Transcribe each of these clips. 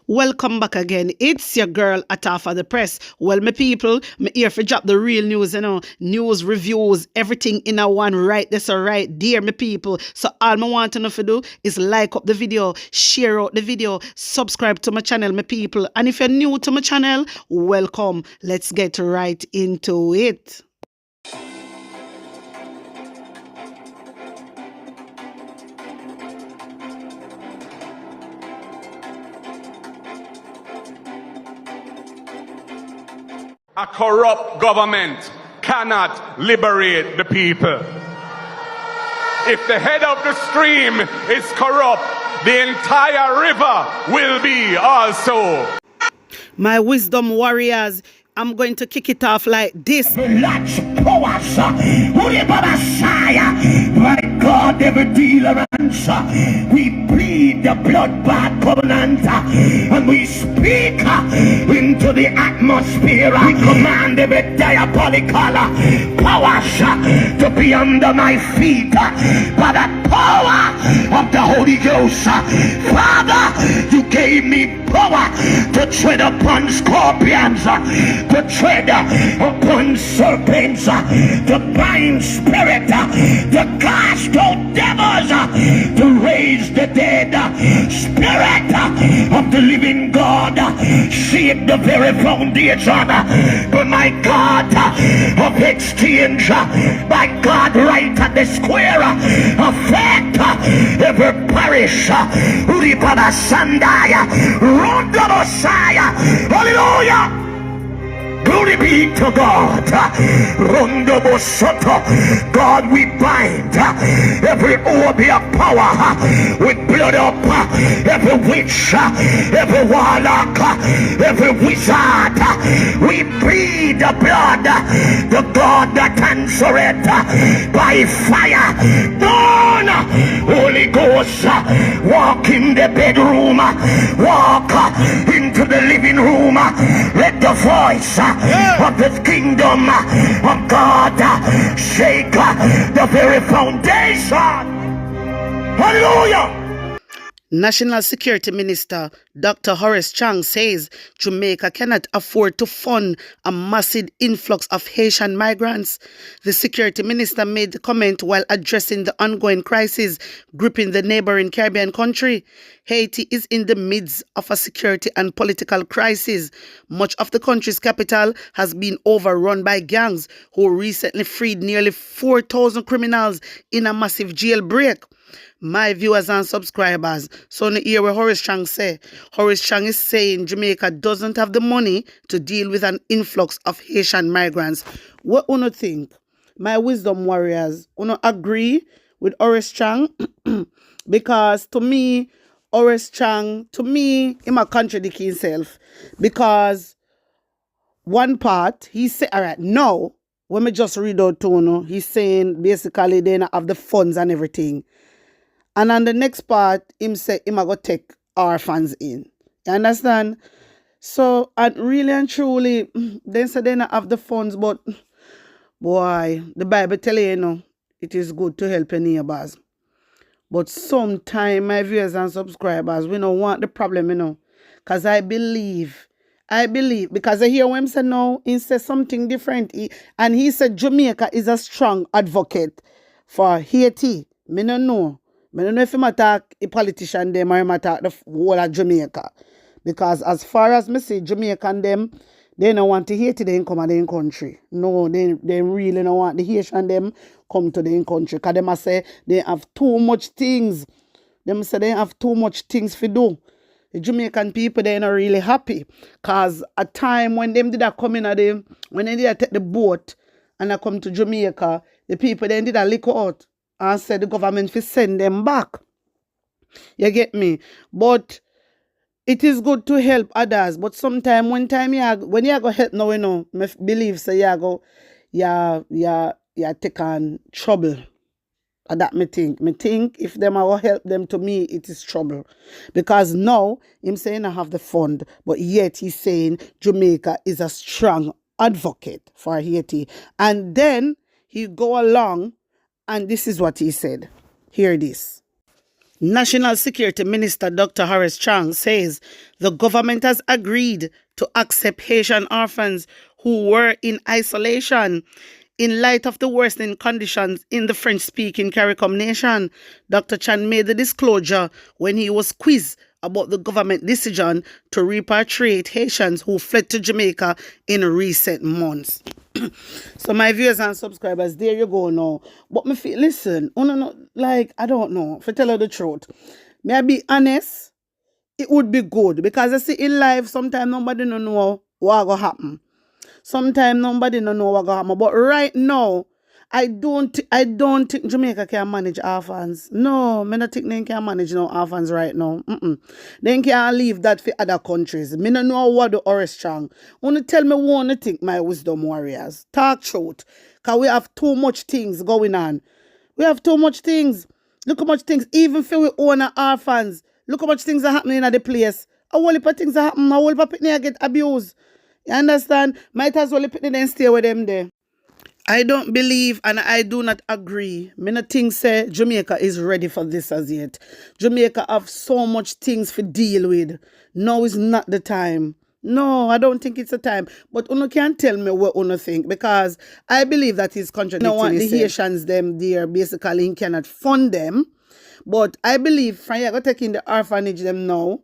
Welcome back again. It's your girl Atafa the Press. Well, my people, me here for drop the real news, news, reviews, everything in a one right. That's all right, dear my people. So all I want to know for do is like up the video, share out the video, subscribe to my channel, my people. And if you're new to my channel, welcome. Let's get right into it. A corrupt government cannot liberate the people. If the head of the stream is corrupt, the entire river will be also. My wisdom warriors, I'm going to kick it off like this. My God, every deliverance, we plead the blood-bought covenant, and we speak into the atmosphere. We command every diabolical powers to be under my feet by the power of the Holy Ghost. Father, you gave me power to tread upon scorpions, to tread upon serpents, to bind spirit, to cast out devils, to raise the dead. Spirit of the living God, shake the very foundation, but my God of exchange, by God, right at the square, affect every parish. Uribaba Sandaya, Ronda Messiah, hallelujah. Glory be to God. Rondo Bosoto. God, we bind every Obeah power with blood up, every witch, every warlock, every wizard. We plead the blood, the God that answereth by fire. Burn, Holy Ghost, walk in the bedroom, walk into the living room. Let the voice of the kingdom of God shake the very foundation. Hallelujah. National Security Minister Dr. Horace Chang says Jamaica cannot afford to fund a massive influx of Haitian migrants. The security minister made the comment while addressing the ongoing crisis gripping the neighboring Caribbean country. Haiti is in the midst of a security and political crisis. Much of the country's capital has been overrun by gangs who recently freed nearly 4,000 criminals in a massive jailbreak. My viewers and subscribers, so in the ear where Horace Chang say, Horace Chang is saying Jamaica doesn't have the money to deal with an influx of Haitian migrants. What do you think? My wisdom warriors, you agree with Horace Chang? Because to me, Horace Chang, he might contradict himself. Because one part, he said, all right, now, when me just read out to you, he's saying basically they don't have the funds and everything. And on the next part, him say him a go take orphans in. You understand? So, and really and truly, they say they don't have the funds, but boy, the Bible tell you, it is good to help your neighbors. But sometimes, my viewers and subscribers, we don't want the problem, because I believe, because I hear him say no, he says something different. And he said Jamaica is a strong advocate for Haiti. Me don't know. I don't know if him attack a politician them or him attack the whole of Jamaica. Because as far as me see, Jamaican them, they don't want to Haiti them come to their country. No, they really don't want the Haitian them come to their country. Because them say they have too much things. Them say they have too much things to do. The Jamaican people, they're not really happy. Because a time when them did a come in, when they did a take the boat and I come to Jamaica, the people then did a lick out. And said the government will send them back. You get me? But it is good to help others. But sometimes when you go help now, I believe so you take on trouble. And that me think. Me think if them will help them, to me it is trouble. Because now him saying I have the fund, but yet he's saying Jamaica is a strong advocate for Haiti. And then he go along. And this is what he said. Hear this. National Security Minister Dr. Horace Chang says the government has agreed to accept Haitian orphans who were in isolation. In light of the worsening conditions in the French-speaking CARICOM nation, Dr. Chan made the disclosure when he was quizzed about the government decision to repatriate Haitians who fled to Jamaica in recent months. So my viewers and subscribers, there you go now. But me feel, listen, I don't know, to tell you the truth. May I be honest? It would be good because I see in life sometimes nobody don't know what will happen. Sometimes nobody don't know what will happen. But right now, I don't think Jamaica can manage orphans. No, I don't think they can manage no orphans right now. They can leave that for other countries. I don't know what the Horace Strong. Wanna tell me what you think, my wisdom warriors. Talk truth. Because we have too much things going on. We have too much things. Look how much things, even for we own orphans. Look how much things are happening in the place. A whole heap of things are happening. A whole heap of people get abused. You understand? Might as well put them stay with them there. I don't believe and I do not agree. Me not think say Jamaica is ready for this as yet. Jamaica have so much things to deal with. Now is not the time. No, I don't think it's the time. But Uno can't tell me what Uno think because I believe that he's contradicting himself. The Haitians them there basically he cannot fund them. But I believe from you go taking the orphanage them now.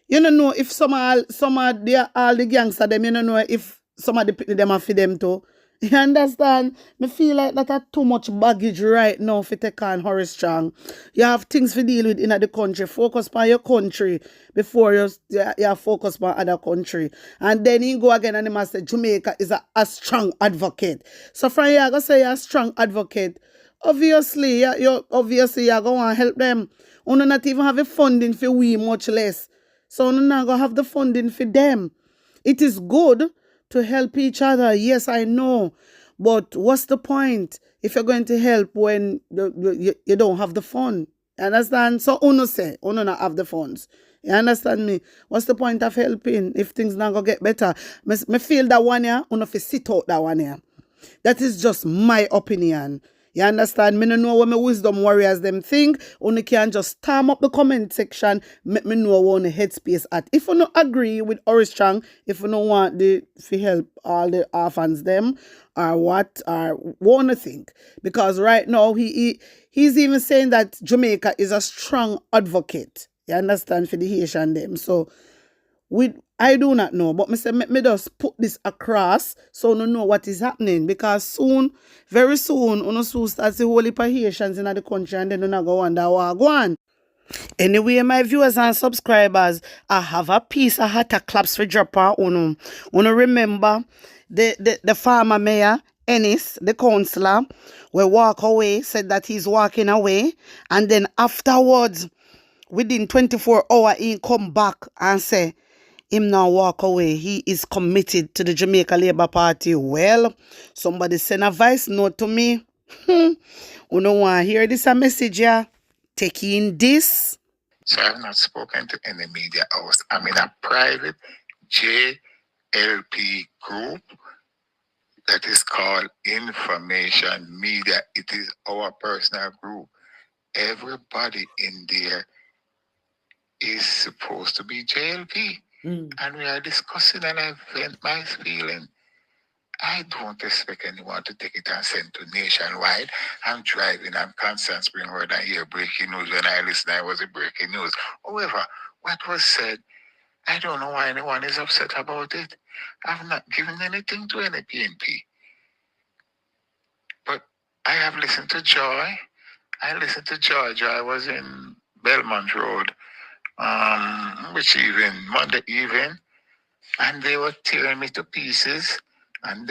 You don't know if some of the gangsters them, you don't know if some of the people them are for them too. You understand? Me feel like that are too much baggage right now for take on Horace Strong. You have things to deal with in the country. Focus on your country before you focus on other country. And then you go again and you must say Jamaica is a strong advocate. So from you go say you're a strong advocate. Obviously, you're going to help them. You not even have a funding for we, much less. So you're not going to have the funding for them. It is good to help each other. Yes, I know. But what's the point if you're going to help when you don't have the fund? You understand? So Uno say, Uno not have the funds. You understand me? What's the point of helping if things not going to get better? Me feel that one here, Uno fi sit out that one here. That is just my opinion. You understand? Me no know what my wisdom warriors them think. Only can just storm up the comment section. Make me know what the headspace at. If you don't agree with Horace Strong, if you don't want to help all the orphans them, or what to think. Because right now he's even saying that Jamaica is a strong advocate. You understand? For the Haitian them. So I do not know, but me just put this across so you know what is happening. Because soon, very soon, you soon start the whole heap of Haitians in the country and then you go wonder what go on. Anyway, my viewers and subscribers, I have a piece of hot claps for dropper. You remember the former mayor, Ennis, the councillor, will walk away, said that he's walking away, and then afterwards, within 24 hours, he come back and say, him now walk away. He is committed to the Jamaica Labour Party. Well, somebody send a voice note to me. You know want to hear this a message, yeah? Take in this. So I have not spoken to any media house. I'm in a private JLP group that is called Information Media. It is our personal group. Everybody in there is supposed to be JLP. And we are discussing and I vent my feeling. I don't expect anyone to take it and send to nationwide. I'm driving, I'm Constant Spring Road, I hear breaking news. When I listen, I was a breaking news. However, what was said, I don't know why anyone is upset about it. I've not given anything to any PNP. But I have listened to Joy. I listened to Joy. Joy was in Belmont Road. Which even Monday evening, and they were tearing me to pieces, and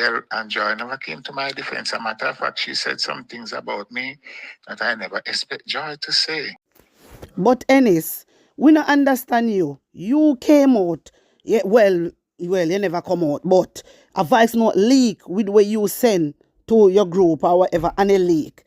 Joy never came to my defense. As a matter of fact, she said some things about me that I never expect Joy to say. But Ennis, we don't understand you. You came out, yeah, well, you never come out, but a voice note leak with what you send to your group or whatever, and a leak.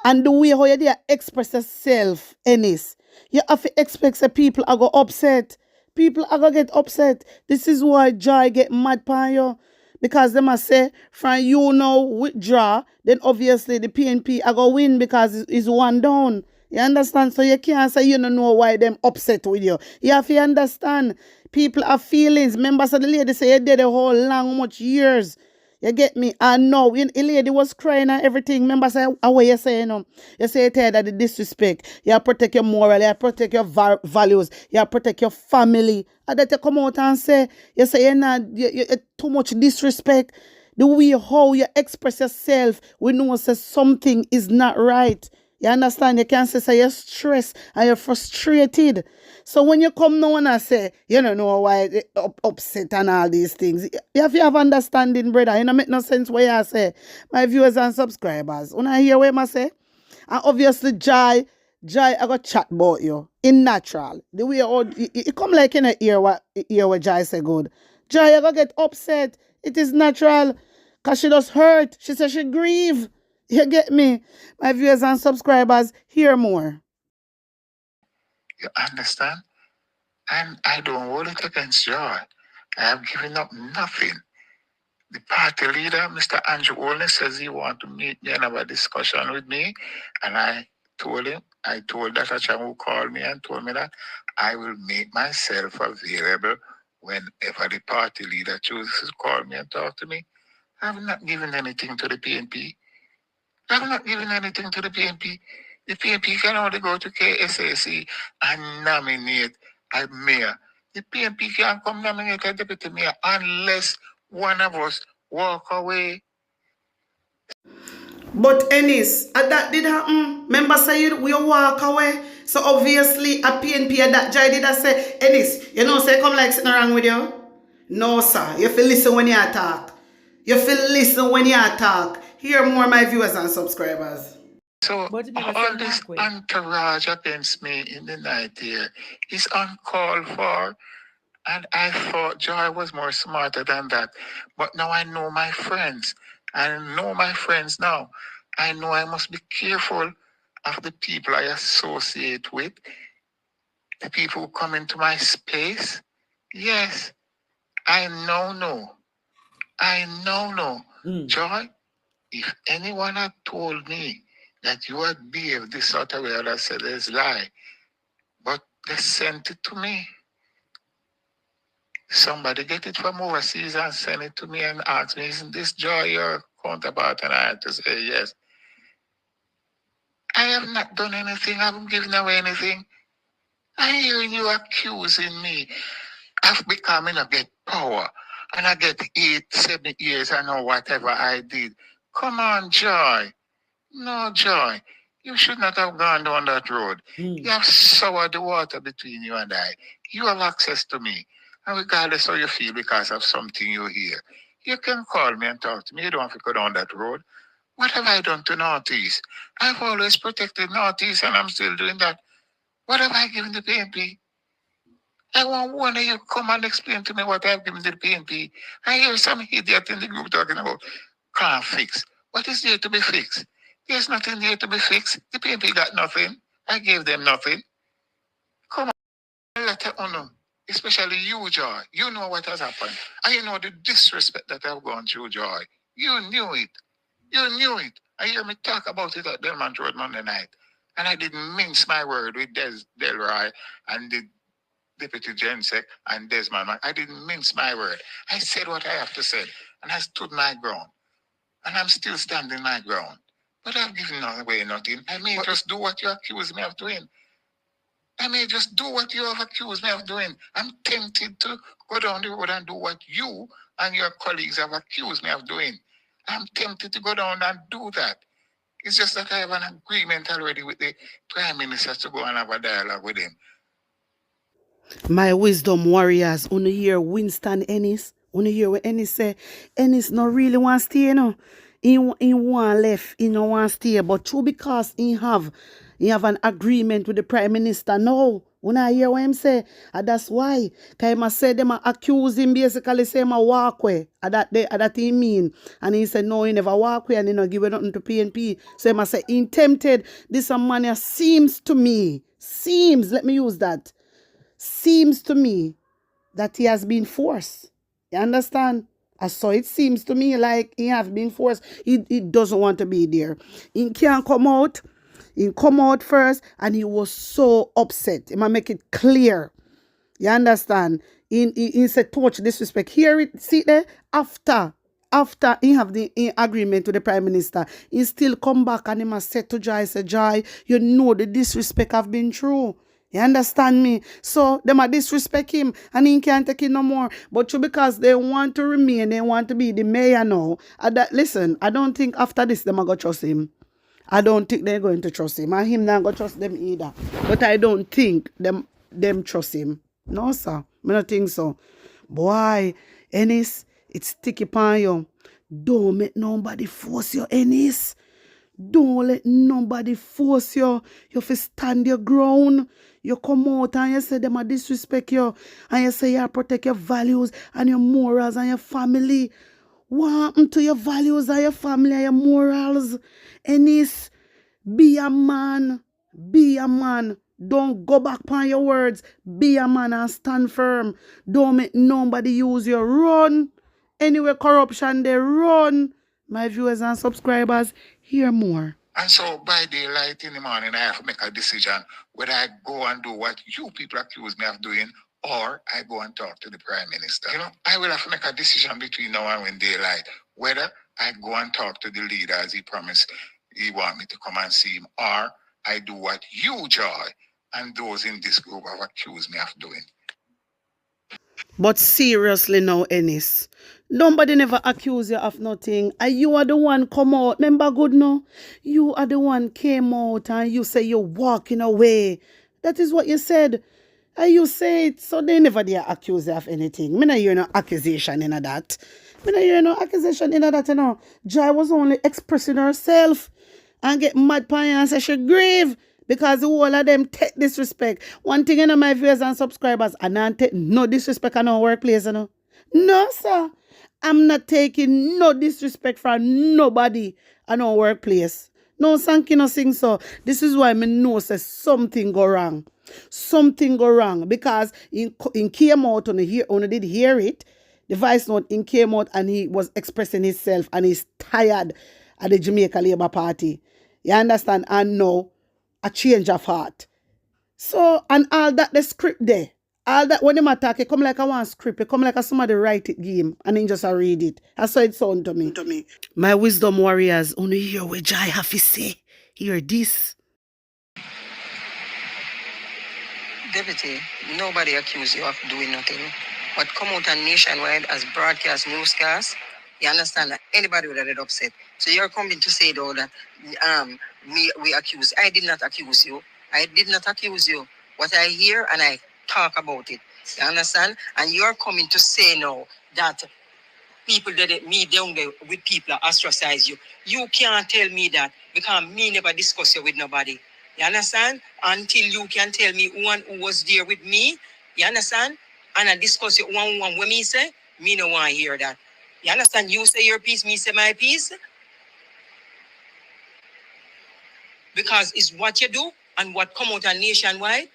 And the way how you dare express yourself, Ennis, you have to expect that people are going to upset. People are going to get upset. This is why Joy get mad by you. Because they must say, from you now withdraw, then obviously the PNP are going to win because it's one down. You understand? So you can't say you don't know why them upset with you. You have to understand. People have feelings. Members of the lady say you did a whole long much years. You get me? And no, when a lady was crying and everything, members say, how what you say, you know? You say you're tired of the disrespect. You protect your moral, you protect your values, you protect your family. And that you come out and say, you say you're not, you too much disrespect. The way how you express yourself, we know say something is not right. You understand? You can't say you're stressed and you're frustrated. So when you come now and I say, you don't know why they upset and all these things, you have to have understanding, brother. You don't make no sense what you say. My viewers and subscribers, when I hear what I say, and obviously Joy, I got chat about you in natural. The way it come like in a ear what Joy say good. Joy, I got get upset. It is natural. Because she just hurt. She said she grieve. You get me? My viewers and subscribers, hear more. You understand? And I don't hold it against Joy. I have given up nothing. The party leader, Mr. Andrew Olney, says he wants to meet me and have a discussion with me. And I told Dr. Chang, who called me and told me that I will make myself available whenever the party leader chooses to call me and talk to me. I have not given anything to the PNP. I have not given anything to the PNP. The PNP can only go to KSAC and nominate a mayor. The PNP can't come nominate a deputy mayor unless one of us walk away. But Ennis, that did happen. Remember say we walk away. So obviously a PNP that Jai did I say, Ennis, you know say come like sitting around with you. No sir, you feel listen when you talk. You feel listen when you talk. Hear more my viewers and subscribers. So all this entourage against me in the night here is uncalled for. And I thought Joy was more smarter than that. But now I know my friends. I know my friends now. I know I must be careful of the people I associate with, the people who come into my space. Yes, I know. Joy, if anyone had told me that you had behaved this sort of way, I'd have said it's lie. But they sent it to me. Somebody get it from overseas and send it to me and ask me, isn't this Joy your counterpart? And I had to say yes. I have not done anything. I haven't given away anything. I hear you accusing me of becoming a get power. And I get 8, 7 years, I know whatever I did. Come on, Joy. No, Joy. You should not have gone down that road. You have soured the water between you and I. You have access to me. And regardless how you feel because of something you hear, you can call me and talk to me. You don't have to go down that road. What have I done to Northeast? I've always protected Northeast and I'm still doing that. What have I given the PNP? I want one of you come and explain to me what I've given to the PNP. I hear some idiot in the group talking about can't fix. What is there to be fixed? There's nothing there to be fixed. The PNP got nothing. I gave them nothing. Come on, let it on. Especially you, Joy. You know what has happened. And you know the disrespect that I've gone through, Joy. You knew it. I hear me talk about it at Delmont Road Monday night. And I didn't mince my word with Delroy and the Deputy Gensec and Desmond. I didn't mince my word. I said what I have to say. And I stood my ground. And I'm still standing my ground. But I've given away nothing. I may just do what you accuse me of doing. I'm tempted to go down the road and do what you and your colleagues have accused me of doing. I'm tempted to go down and do that. It's just that I have an agreement already with the Prime Minister to go and have a dialogue with him. My wisdom warriors, only hear Winston Ennis. Only hear what Ennis say. Ennis no really want to stay, you know. He want left, he no want to stay. But true because he have an agreement with the Prime Minister. No, when I hear what him say, and that's why. Because he say them accuse him basically say him a walk away. And that he mean. And he said no, he never walk away and he no give nothing to PNP. So he say he tempted. This man seems to me, let me use that. Seems to me that he has been forced. You understand? So it seems to me like he has been forced. He doesn't want to be there. He can't come out. He come out first and he was so upset. He might make it clear. You understand? He said touch disrespect. Hear it, see there? After he have the agreement with the Prime Minister, he still come back and he must say to Jai, say, Jai, you know the disrespect have been true. You understand me? So they might disrespect him and he can't take it no more. But true, because they want to remain, they want to be the mayor now. Listen, I don't think after this they might go trust him. I don't think they're going to trust him. And him not going to trust them either. But I don't think them trust him. No, sir. I don't think so. Boy, Ennis, it's sticky upon you. Don't make nobody force you, Ennis. Don't let nobody force you. You have to stand your ground. You come out and you say them a disrespect you. And you say you protect your values and your morals and your family. What happened to your values and your family and your morals? Ennis, be a man. Be a man. Don't go back on your words. Be a man and stand firm. Don't make nobody use your run. Anyway, corruption, they run. My viewers and subscribers, hear more. And so by daylight in the morning, I have to make a decision whether I go and do what you people accuse me of doing or I go and talk to the Prime Minister. You know, I will have to make a decision between now and when daylight, whether I go and talk to the leader as he promised he want me to come and see him, or I do what you, Joy, and those in this group have accused me of doing. But seriously now, Ennis, nobody never accuse you of nothing. And you are the one come out. Remember good no? You are the one came out and you say you're walking away. That is what you said. And you say it, so they never dare accuse you of anything. Me not hear no accusation in that. Me not hear no accusation in that, you know. Joy was only expressing herself and get mad pan and say she grieve. Because the whole of them take disrespect. One thing in my viewers and subscribers, I don't take no disrespect in our workplace, you know. No, sir. I'm not taking no disrespect from nobody in our workplace. No, thank you, no sing so. This is why I know say something go wrong. Something go wrong. Because in came out on did hear it. The vice note in came out and he was expressing himself and he's tired at the Jamaica Labour Party. You understand? And no. A change of heart. So, and all that, the script there, all that, when them attack, it come like a one script, it come like a somebody write it game, and then just read it. That's how it sound to me. My wisdom warriors, only hear what Jai have to say. Hear this. Deputy, nobody accused you of doing nothing. But come out and nationwide as broadcast newscast, you understand that anybody would have get upset. So you're coming to say though that we accuse. I did not accuse you. I did not accuse you. What I hear and I talk about it. You understand? And you're coming to say now that people that me down there with people ostracize you. You can't tell me that because me never discuss you with nobody. You understand? Until you can tell me one who was there with me. You understand? And I discuss it one when me say, me no want to hear that. You understand? You say your piece, me say my piece. Because it's what you do and what come out nationwide.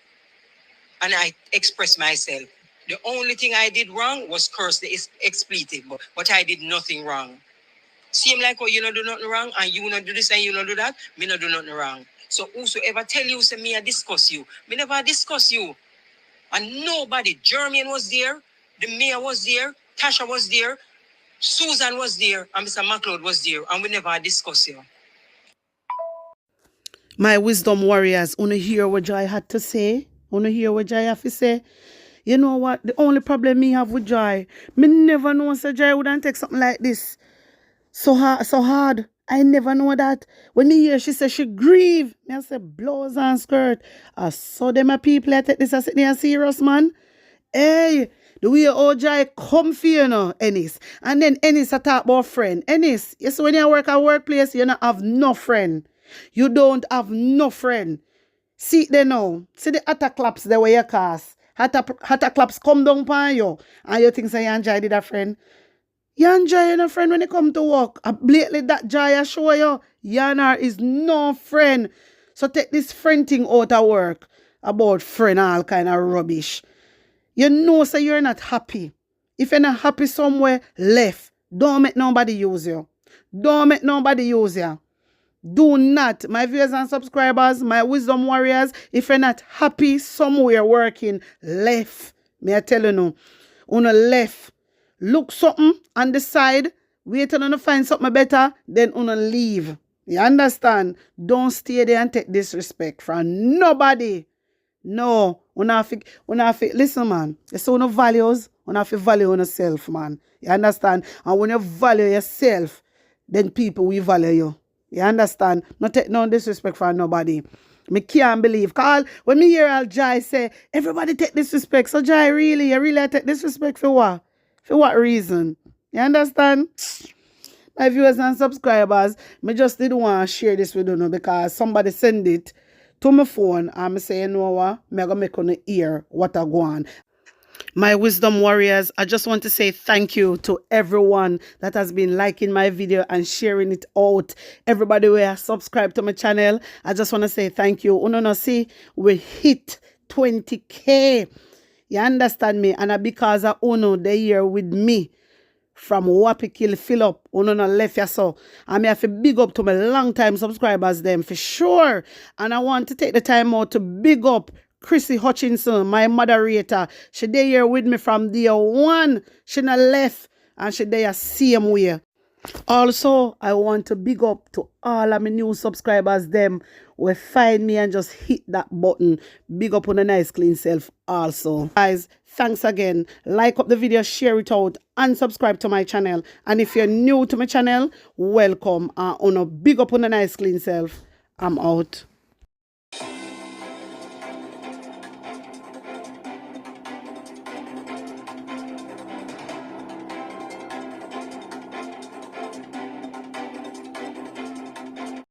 And I express myself. The only thing I did wrong was curse the expletive, but I did nothing wrong. Seem like you not do nothing wrong and you not do this and you not do that, me not do nothing wrong. So whosoever tell you, say me I discuss you. Me never discuss you. And nobody, Jermaine was there, the mayor was there, Tasha was there, Susan was there, and Mr. McLeod was there, and we never discuss you. My wisdom warriors, wanna hear what Joy had to say? Wanna hear what Joy have to say? You know what? The only problem me have with Joy, me never know say Joy wouldn't take something like this so hard. I never know that. When me hear she say she grieve, me I say blouse and skirt. I saw them a people I take this as a serious man. Hey, the way Joy come for you know, Ennis. And then Ennis a talk about friend. Ennis, you see when you work at workplace, you don't have no friend. You don't have no friend. See there now. See the attack claps the way you cast. Attack claps come down upon you. And you think say you enjoy did a friend. You enjoy a friend when you come to work. Blatantly that joy I show you. Yanar is no friend. So take this friend thing out of work. About friend all kind of rubbish. You know say you're not happy. If you're not happy somewhere, left. Don't make nobody use you. Don't make nobody use you. Do not, my viewers and subscribers, my wisdom warriors, if you're not happy somewhere working, left. Me I tell you no. Una left. Look something on the side, wait till you find something better, then una leave. You understand? Don't stay there and take disrespect from nobody. No. Una have to, listen, man. It's una values, una have to value yourself, man. You understand? And when you value yourself, then people will value you. You understand? Not take no disrespect from nobody. Me can't believe. Call when me hear Al Jai say, everybody take disrespect. So Jai, really, you really take disrespect for what? For what reason? You understand? My viewers and subscribers, me just didn't want to share this with you because somebody send it to my phone and I say, you know what? I'm going to make you hear what I go on. My wisdom warriors, I just want to say thank you to everyone that has been liking my video and sharing it out. Everybody who has subscribed to my channel, I just want to say thank you. Uno see, we hit 20K. You understand me? And because of Uno, they here with me from Wapikil Philip. Uno no left ya so. I may have to big up to my long time subscribers them for sure. And I want to take the time out to big up Chrissy Hutchinson, my moderator. She there here with me from day one. She not left and she there same way. Also, I want to big up to all of my new subscribers them will find me and just hit that button. Big up on a nice clean self also. Guys, thanks again. Like up the video, share it out and subscribe to my channel. And if you're new to my channel, welcome. On a big up on a nice clean self. I'm out.